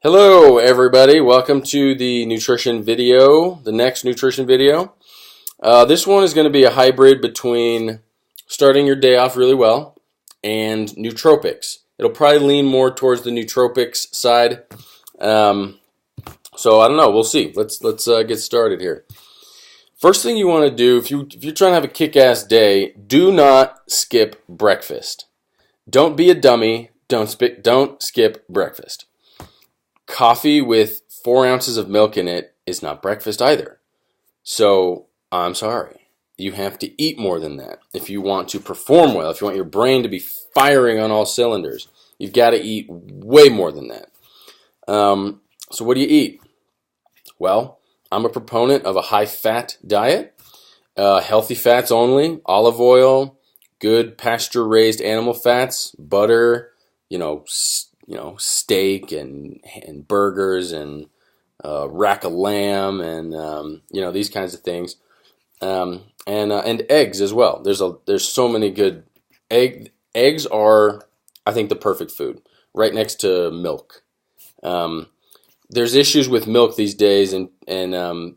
Hello everybody, welcome to the nutrition video, the next nutrition video. This one is going to be a hybrid between starting your day off really well and nootropics. It'll probably lean more towards the nootropics side. So I don't know, we'll see. Let's get started here. First thing you want to do, if you're trying to have a kick-ass day, do not skip breakfast. Don't be a dummy, don't skip breakfast. Coffee with 4 ounces of milk in it is not breakfast either. So, I'm sorry. You have to eat more than that. If you want to perform well, if you want your brain to be firing on all cylinders, you've got to eat way more than that. So what do you eat? Well, I'm a proponent of a high-fat diet, healthy fats only, olive oil, good pasture-raised animal fats, butter, steak and burgers and rack of lamb and these kinds of things, and eggs as well. There's so many good eggs are, I think, the perfect food right next to milk. There's issues with milk these days and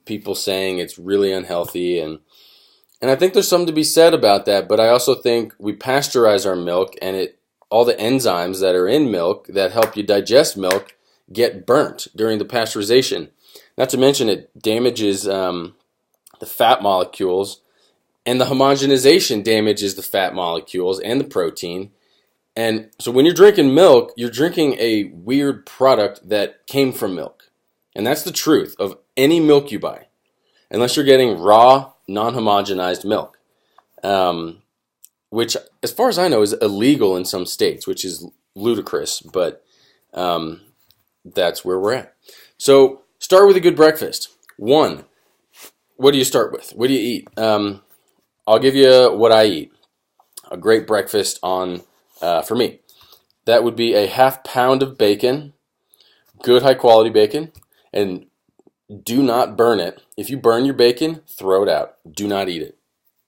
people saying it's really unhealthy and I think there's something to be said about that, but I also think we pasteurize our milk and all the enzymes that are in milk that help you digest milk get burnt during the pasteurization. Not to mention it damages the fat molecules, and the homogenization damages the fat molecules and the protein. And so when you're drinking milk, you're drinking a weird product that came from milk. And that's the truth of any milk you buy, unless you're getting raw, non-homogenized milk. Which, as far as I know, is illegal in some states, which is ludicrous, but that's where we're at. So, start with a good breakfast. One, what do you start with? What do you eat? I'll give you what I eat. A great breakfast for me. That would be a ½ pound of bacon, good high-quality bacon, and do not burn it. If you burn your bacon, throw it out. Do not eat it.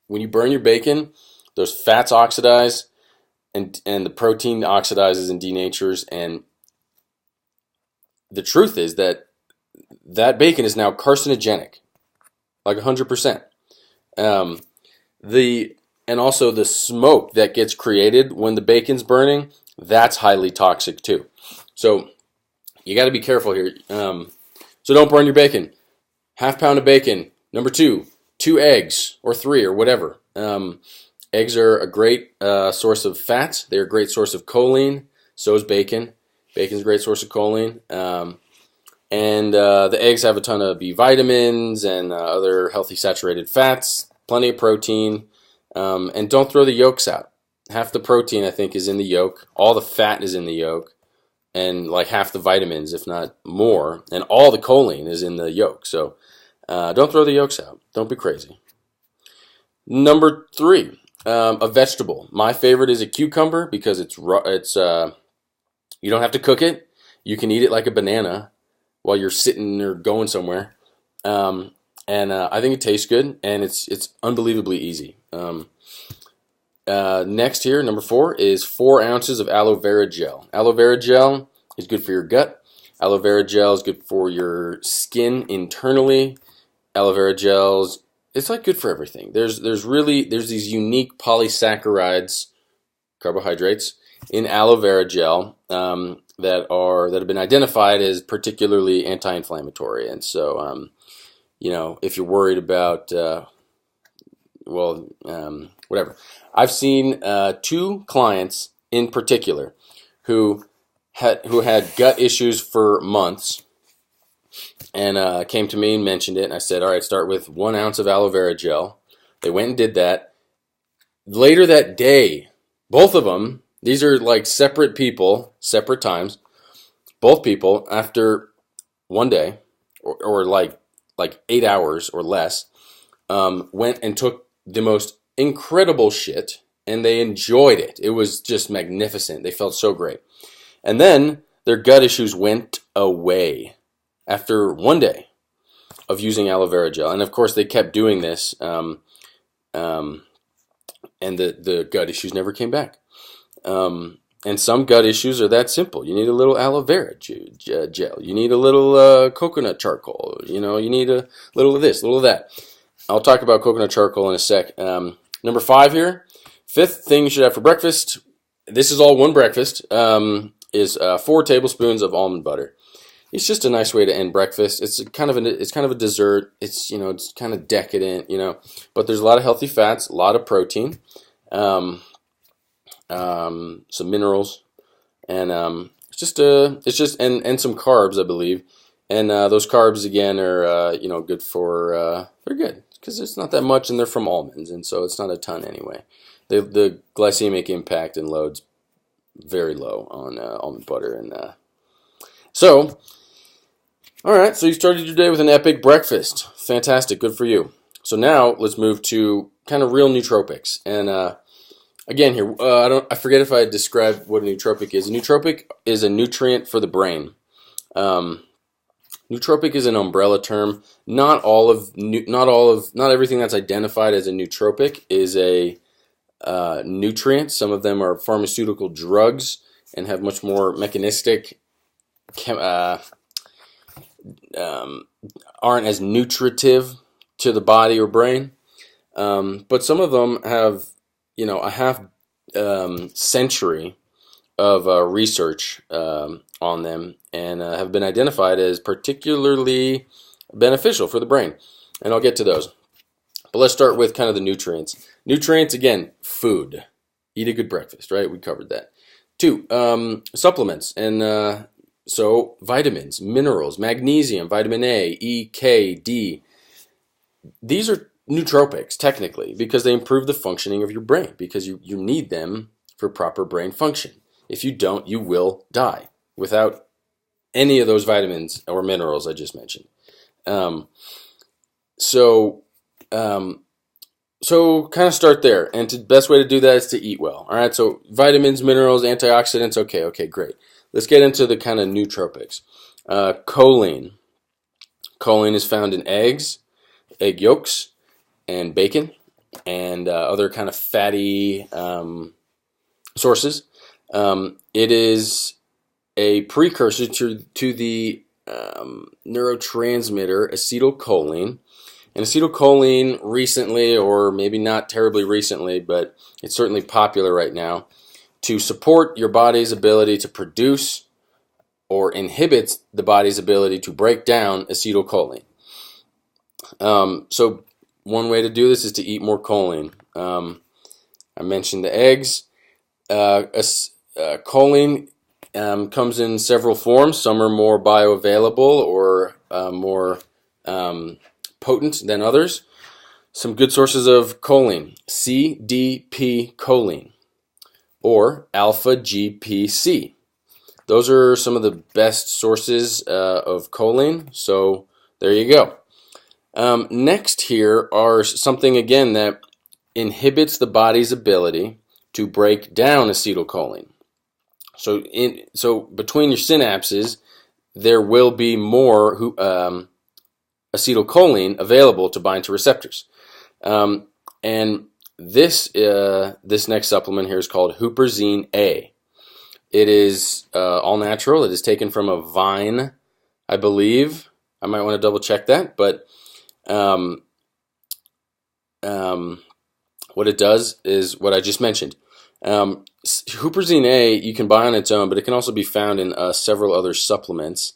When you burn your bacon, those fats oxidize, and the protein oxidizes and denatures, and the truth is that bacon is now carcinogenic, like 100%. And also the smoke that gets created when the bacon's burning, that's highly toxic too. So you got to be careful here. So don't burn your bacon. ½ pound of bacon. Number 2 eggs or 3 or whatever. Eggs are a great source of fats. They're a great source of choline. So is bacon. Bacon's a great source of choline. And the eggs have a ton of B vitamins and other healthy saturated fats. Plenty of protein. And don't throw the yolks out. Half the protein, I think, is in the yolk. All the fat is in the yolk. And like half the vitamins, if not more. And all the choline is in the yolk. So don't throw the yolks out. Don't be crazy. Number 3. A vegetable. My favorite is a cucumber because it's you don't have to cook it. You can eat it like a banana while you're sitting or going somewhere. And I think it tastes good and it's unbelievably easy. Next here, number 4 is 4 ounces of aloe vera gel. Aloe vera gel is good for your gut. Aloe vera gel is good for your skin internally. Aloe vera gels, it's like good for everything. There's these unique polysaccharides, carbohydrates, in aloe vera gel that have been identified as particularly anti-inflammatory. And so, if you're worried about, whatever. I've seen 2 clients in particular who had gut issues for months. And came to me and mentioned it, and I said, all right, start with 1 ounce of aloe vera gel. They went and did that. Later that day, both of them, these are like separate people, separate times, both people, after one day, or like 8 hours or less, went and took the most incredible shit, and they enjoyed it. It was just magnificent. They felt so great. And then their gut issues went away after 1 day of using aloe vera gel. And of course they kept doing this, and the gut issues never came back. And some gut issues are that simple. You need a little aloe vera gel. You need a little coconut charcoal. You know, you need a little of this, a little of that. I'll talk about coconut charcoal in a sec. Number 5 here, fifth thing you should have for breakfast. This is all one breakfast. Is 4 tablespoons of almond butter. It's just a nice way to end breakfast. It's kind of a dessert. It's it's kind of decadent, but there's a lot of healthy fats, a lot of protein, some minerals, and it's just and some carbs, I believe. And those carbs again are good for they're good because it's not that much, and they're from almonds, and so it's not a ton anyway. The glycemic impact and load's very low on almond butter, and so. All right, so you started your day with an epic breakfast. Fantastic, good for you. So now let's move to kind of real nootropics. And again, here I forget if I described what a nootropic is. A nootropic is a nutrient for the brain. Nootropic is an umbrella term. Not everything that's identified as a nootropic is a nutrient. Some of them are pharmaceutical drugs and have much more mechanistic aren't as nutritive to the body or brain, but some of them have a half century of research on them and have been identified as particularly beneficial for the brain, and I'll get to those. But let's start with kind of the nutrients. Nutrients, again, food. Eat a good breakfast, right? We covered that. 2, supplements, and so vitamins, minerals, magnesium, vitamin A, E, K, D. These are nootropics, technically, because they improve the functioning of your brain, because you need them for proper brain function. If you don't, you will die without any of those vitamins or minerals I just mentioned. So kind of start there, and the best way to do that is to eat well. All right, so vitamins, minerals, antioxidants, okay, great. Let's get into the kind of nootropics. Choline. Choline is found in eggs, egg yolks, and bacon, and other kind of fatty sources. It is a precursor to the neurotransmitter acetylcholine. And acetylcholine recently, or maybe not terribly recently, but it's certainly popular right now, to support your body's ability to produce or inhibits the body's ability to break down acetylcholine. So one way to do this is to eat more choline. I mentioned the eggs. Choline comes in several forms. Some are more bioavailable or more potent than others. Some good sources of choline: CDP choline or alpha GPC. Those are some of the best sources of choline. So there you go. Next here are something again that inhibits the body's ability to break down acetylcholine. So between your synapses, there will be more acetylcholine available to bind to receptors. And this next supplement here is called Huperzine A. It is all natural. It is taken from a vine, I believe. I might want to double check that, but what it does is what I just mentioned. Huperzine A you can buy on its own, but it can also be found in several other supplements.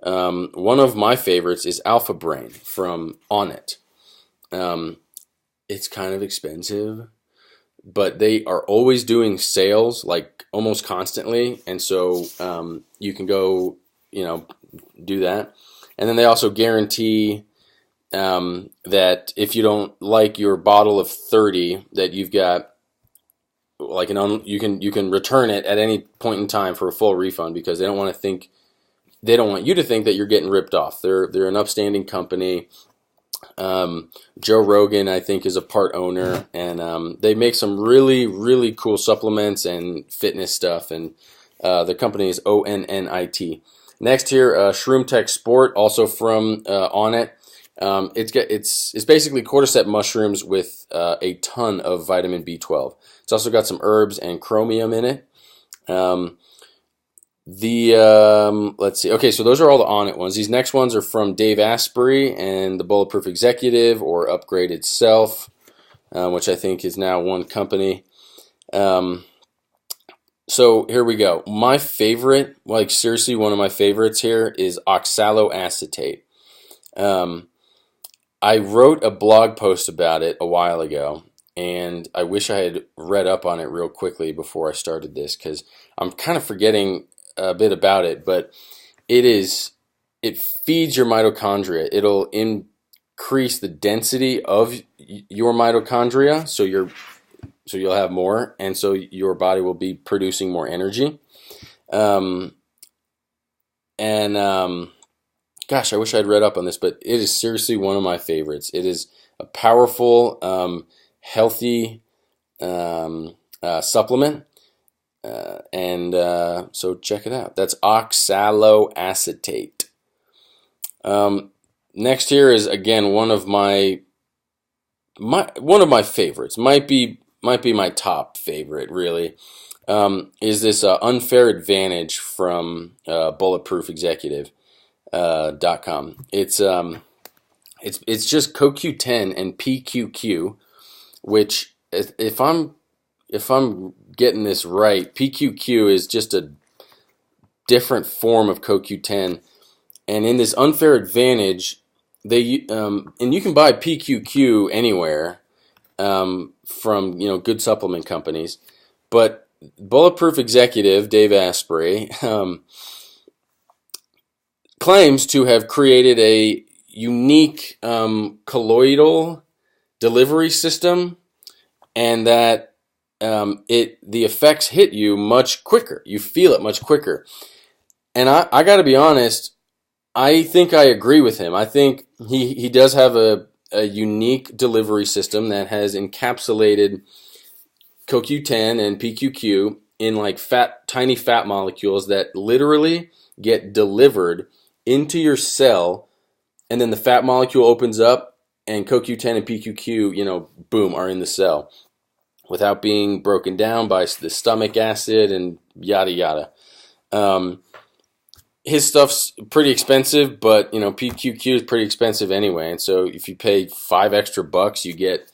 One of my favorites is Alpha Brain from Onnit. It's kind of expensive, but they are always doing sales, like almost constantly, and so you can go, do that. And then they also guarantee that if you don't like your bottle of 30, that you've got like you can return it at any point in time for a full refund, because they don't want you to think that you're getting ripped off. They're an upstanding company. Joe Rogan, I think, is a part owner, and they make some really, really cool supplements and fitness stuff, and the company is ONNIT. Next here, Shroom Tech Sport, also from Onnit. It's basically cordyceps mushrooms with a ton of vitamin B12. It's also got some herbs and chromium in it. Let's see. Okay, so those are all the On It ones. These next ones are from Dave Asprey and the Bulletproof Executive or Upgraded Self, which I think is now one company. So here we go. My favorite, like seriously, one of my favorites here is oxaloacetate. I wrote a blog post about it a while ago, and I wish I had read up on it real quickly before I started this because I'm kind of forgetting a bit about it, but it feeds your mitochondria. It'll increase the density of your mitochondria, so you'll have more, and so your body will be producing more energy. Gosh, I wish I'd read up on this, but it is seriously one of my favorites. It is a powerful, healthy supplement, so check it out. That's oxaloacetate. Next here is again one of my favorites. Might be my top favorite, really. Is this Unfair Advantage from Bulletproof Executive. .com. It's just CoQ10 and PQQ, which if I'm getting this right, PQQ is just a different form of CoQ10, and in this Unfair Advantage, they and you can buy PQQ anywhere from good supplement companies, but Bulletproof Executive Dave Asprey claims to have created a unique colloidal delivery system, and that the effects hit you much quicker. You feel it much quicker. And I got to be honest, I think I agree with him. I think he does have a unique delivery system that has encapsulated CoQ10 and PQQ in like tiny fat molecules that literally get delivered into your cell, and then the fat molecule opens up and CoQ10 and PQQ, boom, are in the cell without being broken down by the stomach acid and yada yada. His stuff's pretty expensive, but PQQ is pretty expensive anyway, and so if you pay $5 extra, you get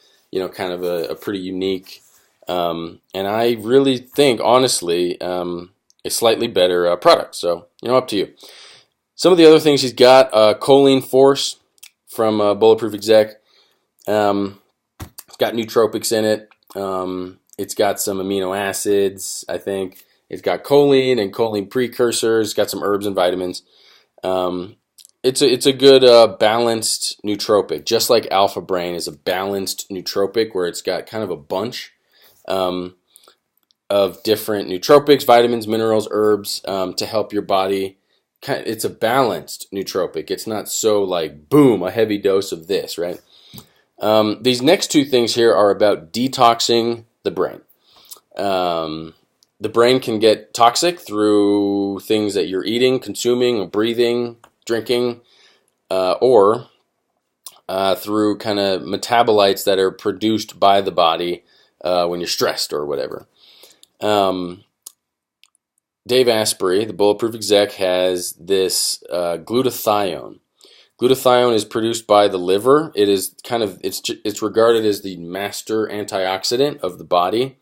kind of a pretty unique, and I really think honestly a slightly better product. So up to you. Some of the other things he's got, Choline Force from Bulletproof Exec. It's got nootropics in it. It's got some amino acids, I think. It's got choline and choline precursors. It's got some herbs and vitamins. It's a good balanced nootropic, just like Alpha Brain is a balanced nootropic where it's got kind of a bunch of different nootropics, vitamins, minerals, herbs to help your body. It's a balanced nootropic. It's not so like, boom, a heavy dose of this, right? These next two things here are about detoxing the brain. The brain can get toxic through things that you're eating, consuming, or breathing, drinking, or through kind of metabolites that are produced by the body when you're stressed or whatever. Dave Asprey, the Bulletproof Exec, has this glutathione. Glutathione is produced by the liver. It is it's regarded as the master antioxidant of the body.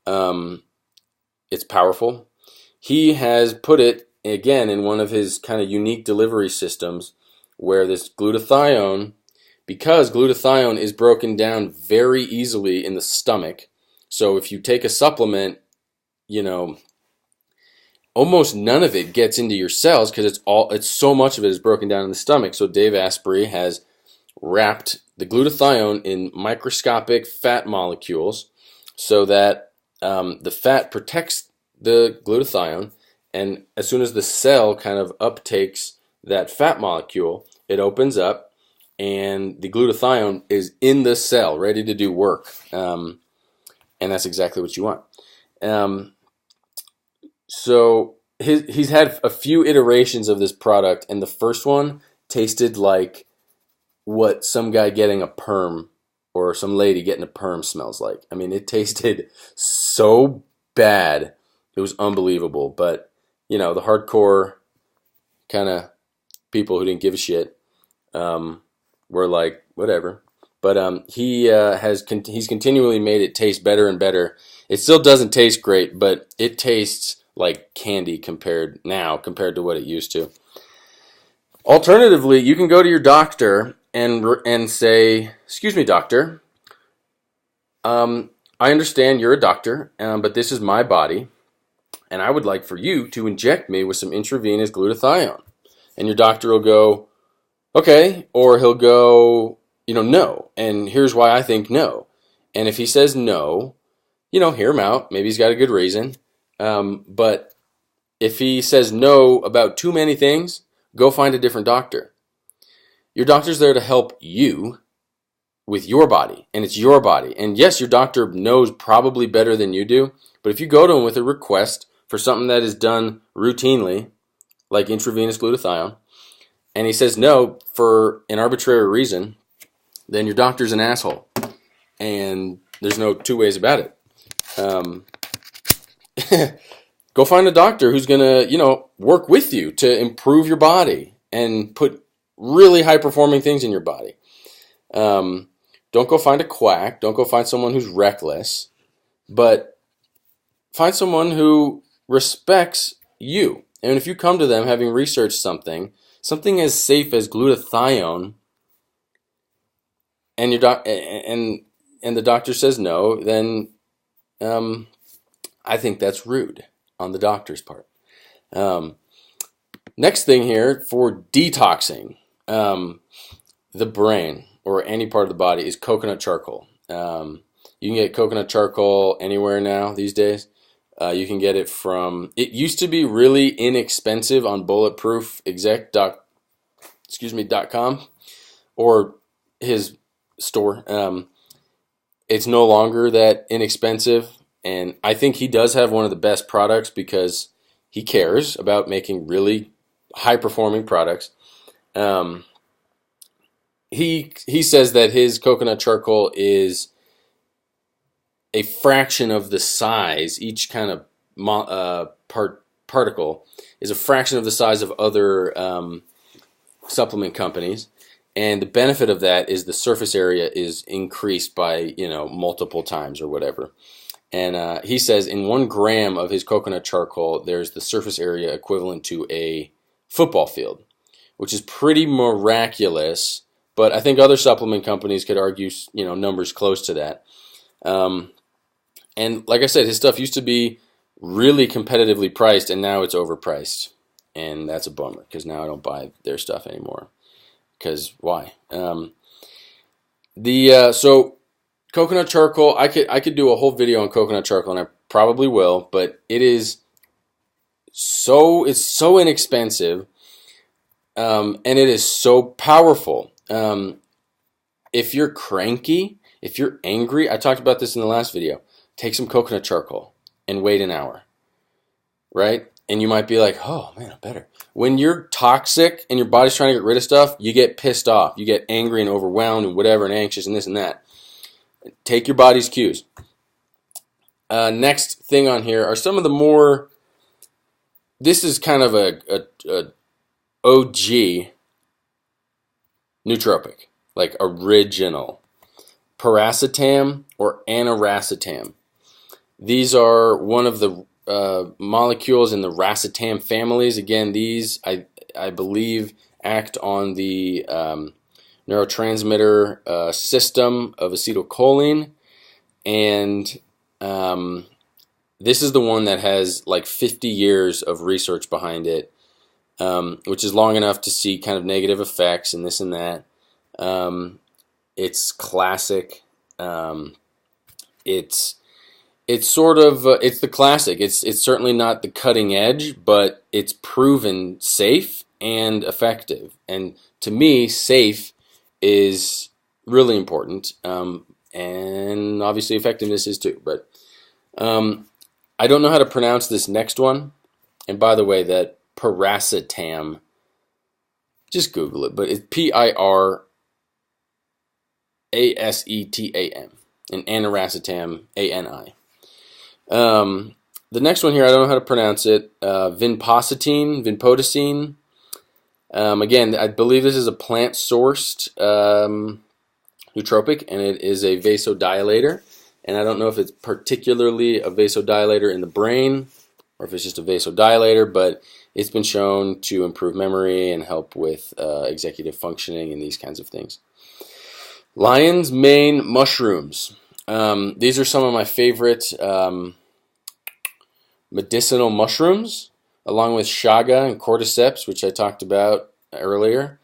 It's powerful. He has put it again in one of his kind of unique delivery systems where this glutathione, because glutathione is broken down very easily in the stomach. So if you take a supplement, almost none of it gets into your cells because it's so much of it is broken down in the stomach. So Dave Asprey has wrapped the glutathione in microscopic fat molecules so that the fat protects the glutathione, and as soon as the cell kind of uptakes that fat molecule, it opens up and the glutathione is in the cell ready to do work, and that's exactly what you want. So he's had a few iterations of this product, and the first one tasted like what some guy getting a perm or some lady getting a perm smells like. I mean, it tasted so bad. It was unbelievable. But, you know, the hardcore kind of people who didn't give a shit were like, whatever. But he's continually made it taste better and better. It still doesn't taste great, but it tastes like candy compared to what it used to. Alternatively, you can go to your doctor and say, "Excuse me, doctor. I understand you're a doctor, but this is my body, and I would like for you to inject me with some intravenous glutathione." And your doctor will go, "Okay," or he'll go, "No." And here's why I think no. And if he says no, hear him out. Maybe he's got a good reason. But if he says no about too many things, go find a different doctor. Your doctor's there to help you with your body, and it's your body. And yes, your doctor knows probably better than you do, but if you go to him with a request for something that is done routinely, like intravenous glutathione, and he says no for an arbitrary reason, then your doctor's an asshole. And there's no two ways about it. Go find a doctor who's going to, work with you to improve your body and put really high-performing things in your body. Don't go find a quack. Don't go find someone who's reckless. But find someone who respects you. And if you come to them having researched something as safe as glutathione, and the doctor says no, then I think that's rude on the doctor's part. Next thing here for detoxing the brain or any part of the body is coconut charcoal. You can get coconut charcoal anywhere now these days. You can get it it used to be really inexpensive on bulletproofexec.com or his store. It's no longer that inexpensive, and I think he does have one of the best products because he cares about making really high-performing products. He says that his coconut charcoal is a fraction of the size. Each kind of particle is a fraction of the size of other supplement companies, and the benefit of that is the surface area is increased by multiple times or whatever. And he says in 1 gram of his coconut charcoal, there's the surface area equivalent to a football field, which is pretty miraculous. But I think other supplement companies could argue, numbers close to that. And like I said, his stuff used to be really competitively priced, and now it's overpriced. And that's a bummer, because now I don't buy their stuff anymore. Because why? So coconut charcoal, I could do a whole video on coconut charcoal, and I probably will, but it's so inexpensive, and it is so powerful. If you're cranky, if you're angry, I talked about this in the last video, take some coconut charcoal and wait an hour, right? And you might be like, oh man, I'm better. When you're toxic and your body's trying to get rid of stuff, you get pissed off. You get angry and overwhelmed and whatever and anxious and this and that. Take your body's cues. Next thing on here are some of the more, this is kind of a OG nootropic, like original. Paracetam or aniracetam. These are one of the molecules in the racetam families. Again, these I believe act on the neurotransmitter system of acetylcholine, and this is the one that has like 50 years of research behind it, which is long enough to see kind of negative effects and this and that. It's classic. It's sort of it's the classic. It's certainly not the cutting edge, but it's proven safe and effective. And to me, safe is really important, and obviously effectiveness is too. But I don't know how to pronounce this next one. And by the way, that paracetam, just Google it. But it's PIRACETAM, and aniracetam, ANI. the next one here, I don't know how to pronounce it. Vinpocetine. Again, I believe this is a plant-sourced nootropic, and it is a vasodilator. And I don't know if it's particularly a vasodilator in the brain or if it's just a vasodilator, but it's been shown to improve memory and help with executive functioning and these kinds of things. Lyon's mane mushrooms. These are some of my favorite medicinal mushrooms, along with chaga and cordyceps, which I talked about earlier.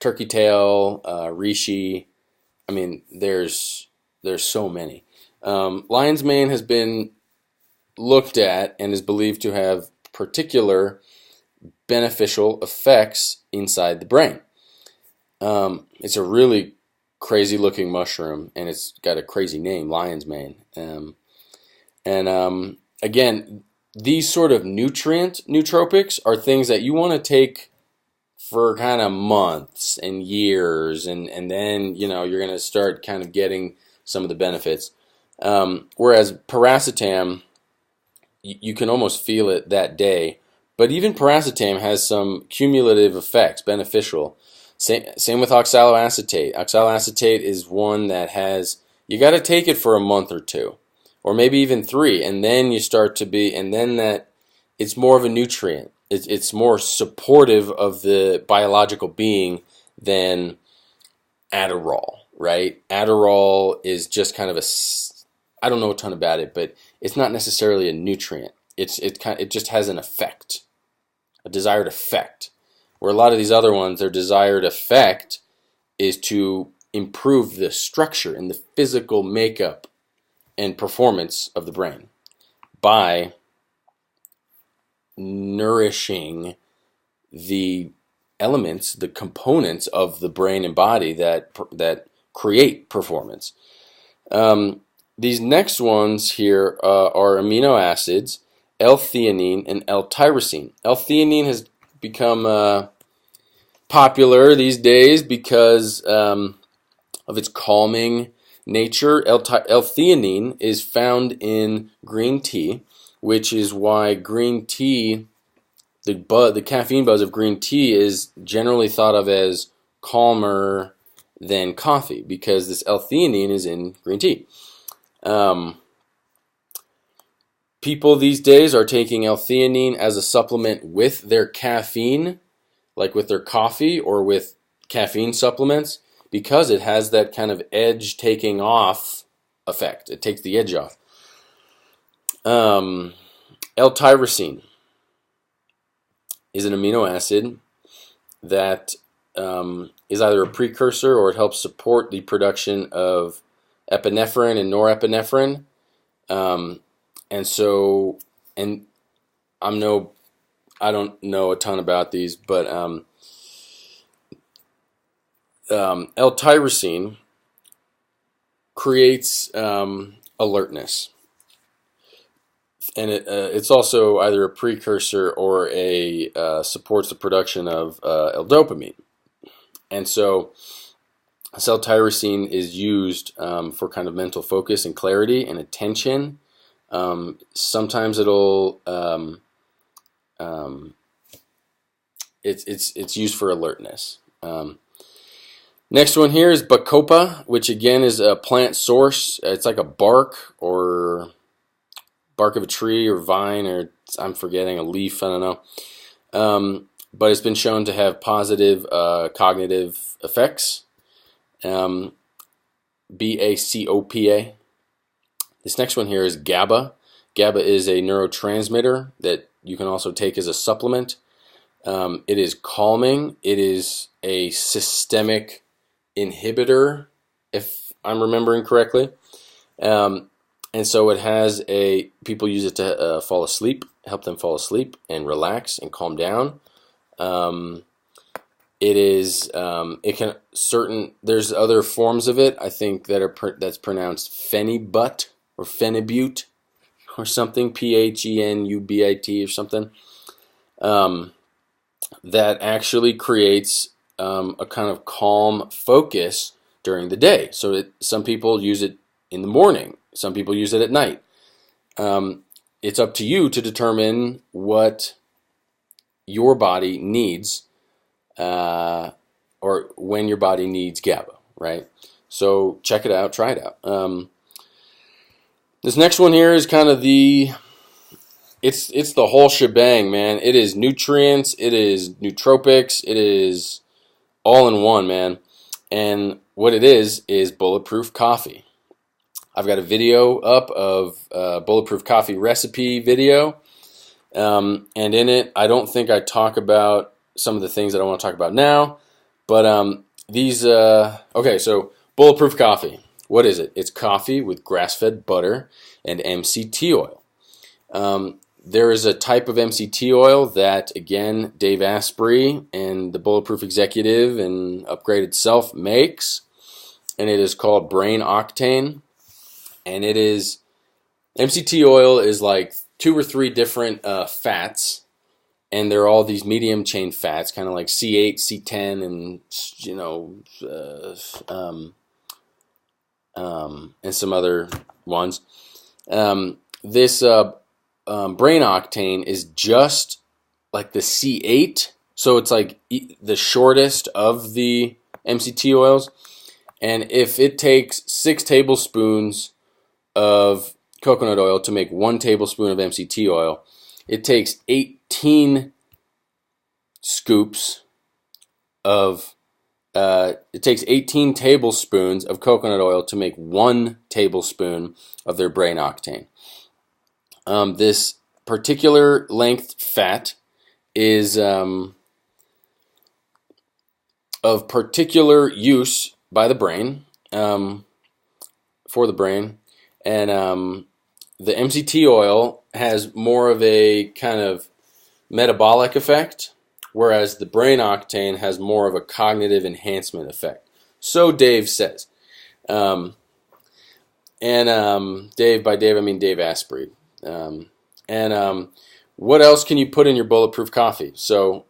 Turkey tail, reishi. I mean, there's so many. Lion's mane has been looked at and is believed to have particular beneficial effects inside the brain. It's a really crazy looking mushroom, and it's got a crazy name, lion's mane. Again, these sort of nootropics are things that you want to take for kind of months and years, and then you're going to start kind of getting some of the benefits. Whereas paracetam, you can almost feel it that day. But even paracetam has some cumulative effects, beneficial. Same with oxaloacetate. Oxaloacetate is one that you got to take it for a month or two, or maybe even 3, and then you start to be, and then that it's more of a nutrient. It's more supportive of the biological being than Adderall, right? Adderall is just kind of I don't know a ton about it, but it's not necessarily a nutrient. It just has an effect, a desired effect. Where a lot of these other ones, their desired effect is to improve the structure and the physical makeup and performance of the brain by nourishing the elements, the components of the brain and body that create performance. These next ones here are amino acids, L-theanine and L-tyrosine. L-theanine has become popular these days because of its calming nature. L-theanine is found in green tea, which is why green tea, the caffeine buzz of green tea is generally thought of as calmer than coffee, because this L-theanine is in green tea. People these days are taking L-theanine as a supplement with their caffeine, like with their coffee or with caffeine supplements, because it has that kind of edge taking off effect. It takes the edge off. L-tyrosine is an amino acid that is either a precursor or it helps support the production of epinephrine and norepinephrine. I don't know a ton about these, but L-tyrosine creates alertness, and it's also either a precursor or supports the production of L-dopamine. And so L-tyrosine is used for kind of mental focus and clarity and attention. Sometimes it'll it's used for alertness. Next one here is bacopa, which again is a plant source. It's like a bark of a tree or vine, or I'm forgetting, a leaf, I don't know. But it's been shown to have positive cognitive effects. BACOPA. This next one here is GABA. GABA is a neurotransmitter that you can also take as a supplement. It is calming. It is a systemic inhibitor, if I'm remembering correctly. And so it has people use it to fall asleep, help them fall asleep and relax and calm down. There's other forms of it, I think, that's pronounced phenibut or phenibut or something, PHENUBIT or something, that actually creates a kind of calm focus during the day. So some people use it in the morning, some people use it at night. it's up to you to determine what your body needs, or when your body needs GABA, right? So check it out, try it out. This next one here is kind of it's the whole shebang, man. It is nutrients, it is nootropics, it is all in one, man. And what it is bulletproof coffee. I've got a video up of bulletproof coffee recipe video, and in it, I don't think I talk about some of the things that I want to talk about now, but okay, so bulletproof coffee. What is it? It's coffee with grass-fed butter and MCT oil. There is a type of MCT oil that, again, Dave Asprey and the Bulletproof Executive and Upgraded Self makes, and it is called Brain Octane. And it is, MCT oil is like 2 or 3 different fats, and they're all these medium chain fats, kind of like C8, C10, and and some other ones. This brain octane is just like the C8, so it's like the shortest of the MCT oils. And if it takes 6 tablespoons of coconut oil to make 1 tablespoon of MCT oil, it takes 18 scoops of it takes 18 tablespoons of coconut oil to make 1 tablespoon of their brain octane. This particular length fat is of particular use by the brain, for the brain, and the MCT oil has more of a kind of metabolic effect, whereas the brain octane has more of a cognitive enhancement effect. So Dave says. Dave, by Dave, I mean Dave Asprey. What else can you put in your bulletproof coffee? So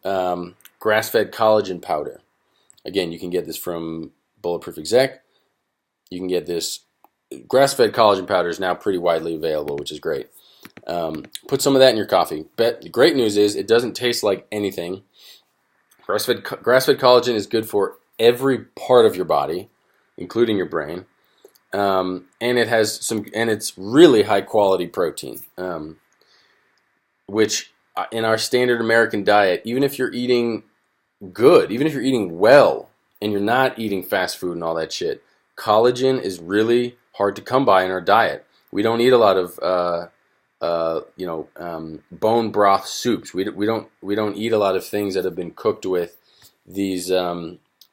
grass-fed collagen powder. Again, you can get this from Bulletproof Exec. You can get this. Grass-fed collagen powder is now pretty widely available, which is great. Put some of that in your coffee. But the great news is it doesn't taste like anything. Grass-fed collagen is good for every part of your body, including your brain. And it's really high quality protein, which in our standard American diet, even if you're eating good, even if you're eating well, and you're not eating fast food and all that shit, collagen is really hard to come by in our diet. We don't eat a lot of bone broth soups. We don't eat a lot of things that have been cooked with these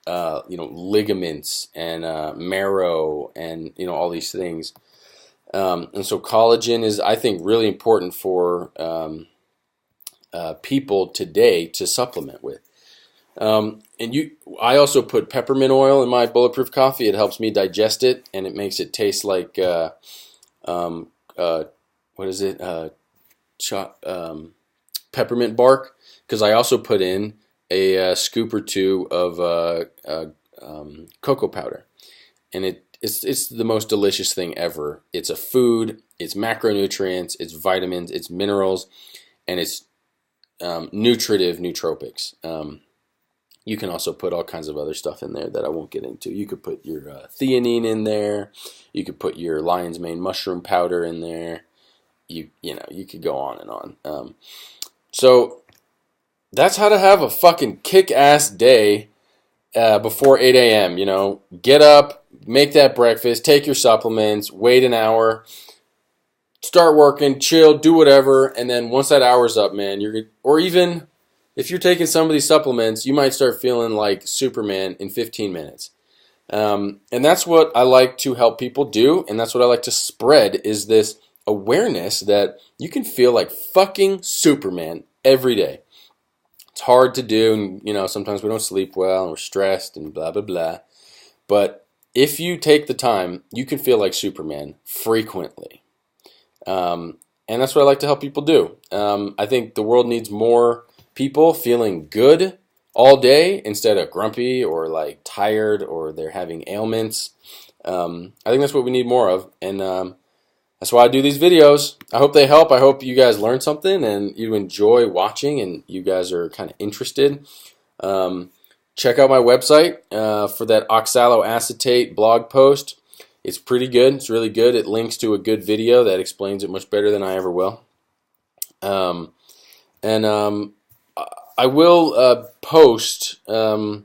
ligaments and marrow and all these things. And so collagen is, I think, really important for people today to supplement with. I also put peppermint oil in my bulletproof coffee. It helps me digest it, and it makes it taste like peppermint bark. Because I also put in a scoop or 2 of cocoa powder, and it's the most delicious thing ever. It's a food. It's macronutrients. It's vitamins. It's minerals, and it's nutritive nootropics. You can also put all kinds of other stuff in there that I won't get into. You could put your theanine in there. You could put your lion's mane mushroom powder in there. You could go on and on. So that's how to have a fucking kick-ass day before 8 a.m. Get up, make that breakfast, take your supplements, wait an hour, start working, chill, do whatever, and then once that hour's up, man, or even if you're taking some of these supplements, you might start feeling like Superman in 15 minutes. And that's what I like to help people do, and that's what I like to spread, is this awareness that you can feel like fucking Superman every day. It's hard to do, and sometimes we don't sleep well, and we're stressed, and blah, blah, blah. But if you take the time, you can feel like Superman frequently. And that's what I like to help people do. I think the world needs more people feeling good all day instead of grumpy or like tired or they're having ailments. I think that's what we need more of. And that's why I do these videos. I hope they help. I hope you guys learn something and you enjoy watching and you guys are kind of interested. Check out my website for that oxaloacetate blog post. It's pretty good. It's really good. It links to a good video that explains it much better than I ever will. I will post all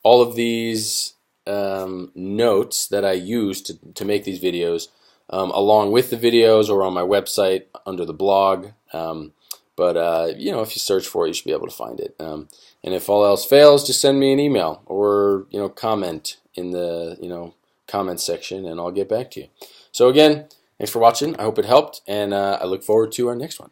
of these notes that I use to make these videos along with the videos or on my website under the blog. You know, if you search for it, you should be able to find it. And if all else fails, just send me an email or comment in the comment section, and I'll get back to you. So again, thanks for watching. I hope it helped, and I look forward to our next one.